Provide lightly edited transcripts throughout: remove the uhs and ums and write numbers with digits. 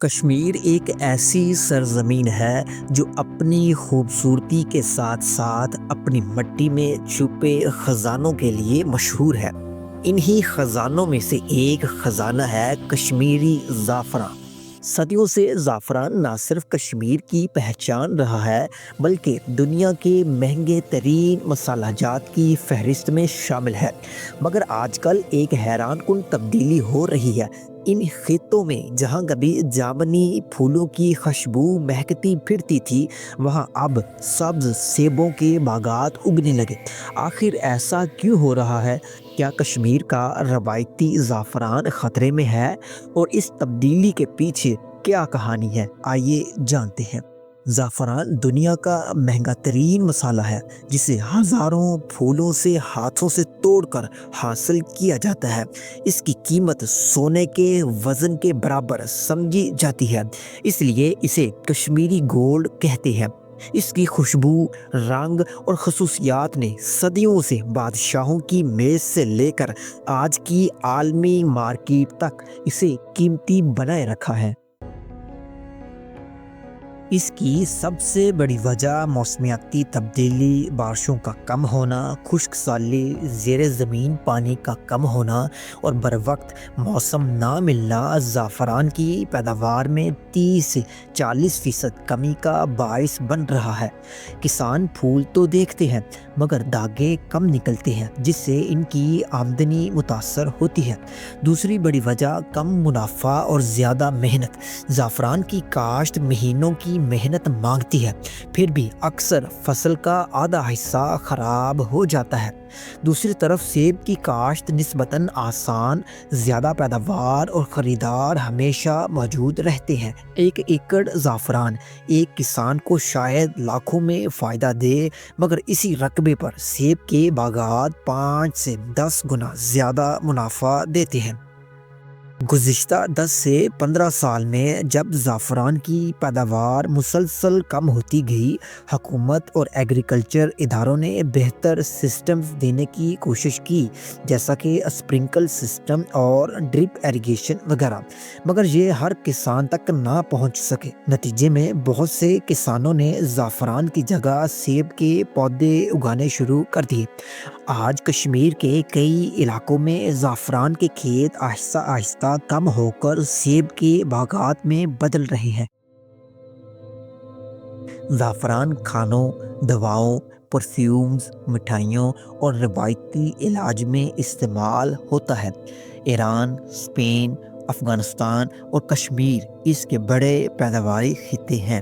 کشمیر ایک ایسی سرزمین ہے جو اپنی خوبصورتی کے ساتھ ساتھ اپنی مٹی میں چھپے خزانوں کے لیے مشہور ہے۔ انہی خزانوں میں سے ایک خزانہ ہے کشمیری زعفران۔ صدیوں سے زعفران نہ صرف کشمیر کی پہچان رہا ہے بلکہ دنیا کے مہنگے ترین مسالہ جات کی فہرست میں شامل ہے۔ مگر آج کل ایک حیران کن تبدیلی ہو رہی ہے۔ ان خطوں میں جہاں کبھی جامنی پھولوں کی خوشبو مہکتی پھرتی تھی، وہاں اب سبز سیبوں کے باغات اگنے لگے۔ آخر ایسا کیوں ہو رہا ہے؟ کیا کشمیر کا روایتی زعفران خطرے میں ہے؟ اور اس تبدیلی کے پیچھے کیا کہانی ہے؟ آئیے جانتے ہیں۔ زعفران دنیا کا مہنگا ترین مسالہ ہے جسے ہزاروں پھولوں سے ہاتھوں سے توڑ کر حاصل کیا جاتا ہے۔ اس کی قیمت سونے کے وزن کے برابر سمجھی جاتی ہے، اس لیے اسے کشمیری گولڈ کہتے ہیں۔ اس کی خوشبو، رنگ اور خصوصیات نے صدیوں سے بادشاہوں کی میز سے لے کر آج کی عالمی مارکیٹ تک اسے قیمتی بنائے رکھا ہے۔ اس کی سب سے بڑی وجہ موسمیاتی تبدیلی، بارشوں کا کم ہونا، خشک سالی، زیر زمین پانی کا کم ہونا اور بروقت موسم نہ ملنا زعفران کی پیداوار میں 30 سے 40% کمی کا باعث بن رہا ہے۔ کسان پھول تو دیکھتے ہیں مگر داغے کم نکلتے ہیں، جس سے ان کی آمدنی متاثر ہوتی ہے۔ دوسری بڑی وجہ کم منافع اور زیادہ محنت۔ زعفران کی کاشت مہینوں کی محنت مانگتی ہے، پھر بھی اکثر فصل کا آدھا حصہ خراب ہو جاتا ہے۔ دوسری طرف سیب کی کاشت نسبتاً آسان، زیادہ پیداوار اور خریدار ہمیشہ موجود رہتے ہیں۔ 1 ایکڑ زعفران ایک کسان کو شاید لاکھوں میں فائدہ دے، مگر اسی رقبے پر سیب کے باغات 5 سے 10 گنا زیادہ منافع دیتے ہیں۔ گزشتہ 10 سے 15 سال میں جب زعفران کی پیداوار مسلسل کم ہوتی گئی، حکومت اور ایگریکلچر اداروں نے بہتر سسٹمز دینے کی کوشش کی، جیسا کہ اسپرنکل سسٹم اور ڈرپ ایریگیشن وغیرہ، مگر یہ ہر کسان تک نہ پہنچ سکے۔ نتیجے میں بہت سے کسانوں نے زعفران کی جگہ سیب کے پودے اگانے شروع کر دیے۔ آج کشمیر کے کئی علاقوں میں زعفران کے کھیت آہستہ آہستہ کم ہو کر سیب کے باغات میں بدل رہے ہیں۔ زعفران کھانوں، دواؤں، پرفیومز، مٹھائیوں اور روایتی علاج میں استعمال ہوتا ہے۔ ایران، اسپین، افغانستان اور کشمیر اس کے بڑے پیداواری خطے ہیں۔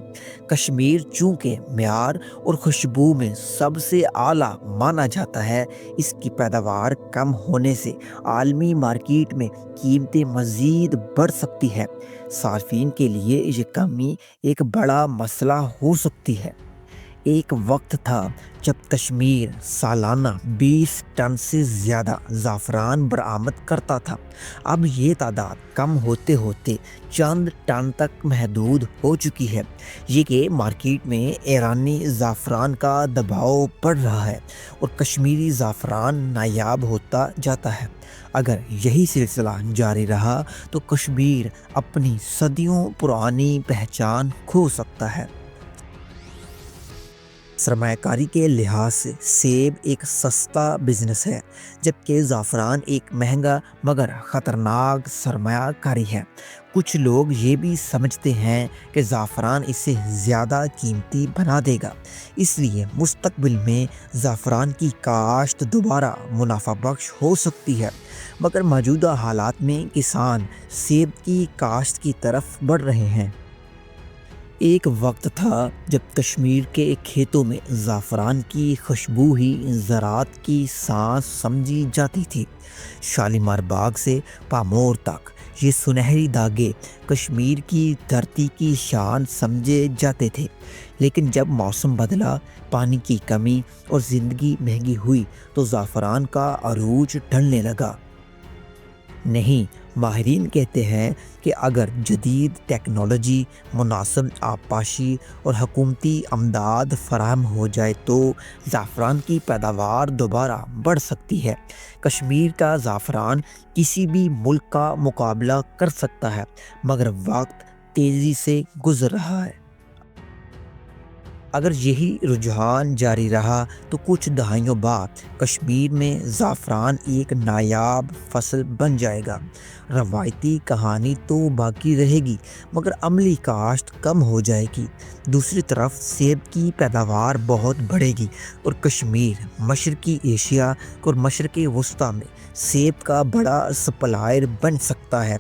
کشمیر چونکہ معیار اور خوشبو میں سب سے اعلیٰ مانا جاتا ہے، اس کی پیداوار کم ہونے سے عالمی مارکیٹ میں قیمتیں مزید بڑھ سکتی ہے۔ صارفین کے لیے یہ کمی ایک بڑا مسئلہ ہو سکتی ہے۔ ایک وقت تھا جب کشمیر سالانہ 20 ٹن سے زیادہ زعفران برآمد کرتا تھا۔ اب یہ تعداد کم ہوتے ہوتے چند ٹن تک محدود ہو چکی ہے۔ یہ کہ مارکیٹ میں ایرانی زعفران کا دباؤ بڑھ رہا ہے اور کشمیری زعفران نایاب ہوتا جاتا ہے۔ اگر یہی سلسلہ جاری رہا تو کشمیر اپنی صدیوں پرانی پہچان کھو سکتا ہے۔ سرمایہ کاری کے لحاظ سے سیب ایک سستا بزنس ہے، جبکہ زعفران ایک مہنگا مگر خطرناک سرمایہ کاری ہے۔ کچھ لوگ یہ بھی سمجھتے ہیں کہ زعفران اسے زیادہ قیمتی بنا دے گا، اس لیے مستقبل میں زعفران کی کاشت دوبارہ منافع بخش ہو سکتی ہے، مگر موجودہ حالات میں کسان سیب کی کاشت کی طرف بڑھ رہے ہیں۔ ایک وقت تھا جب کشمیر کے کھیتوں میں زعفران کی خوشبو ہی زراعت کی سانس سمجھی جاتی تھی۔ شالیمار باغ سے پامور تک یہ سنہری دھاگے کشمیر کی دھرتی کی شان سمجھے جاتے تھے، لیکن جب موسم بدلا، پانی کی کمی اور زندگی مہنگی ہوئی تو زعفران کا عروج ڈھلنے لگا۔ نہیں، ماہرین کہتے ہیں کہ اگر جدید ٹیکنالوجی، مناسب آبپاشی اور حکومتی امداد فراہم ہو جائے تو زعفران کی پیداوار دوبارہ بڑھ سکتی ہے۔ کشمیر کا زعفران کسی بھی ملک کا مقابلہ کر سکتا ہے، مگر وقت، تیزی سے گزر رہا ہے۔ اگر یہی رجحان جاری رہا تو کچھ دہائیوں بعد کشمیر میں زعفران ایک نایاب فصل بن جائے گا۔ روایتی کہانی تو باقی رہے گی مگر عملی کاشت کم ہو جائے گی۔ دوسری طرف سیب کی پیداوار بہت بڑھے گی اور کشمیر مشرقی ایشیا اور مشرق وسطیٰ میں سیب کا بڑا سپلائر بن سکتا ہے۔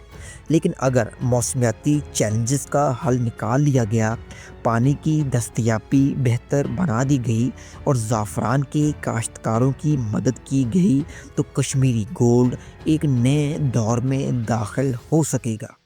لیکن اگر موسمیاتی چیلنجز کا حل نکال لیا گیا، پانی کی دستیابی بہتر بنا دی گئی اور زعفران کے کاشتکاروں کی مدد کی گئی تو کشمیری گولڈ ایک نئے دور میں داخل ہو سکے گا۔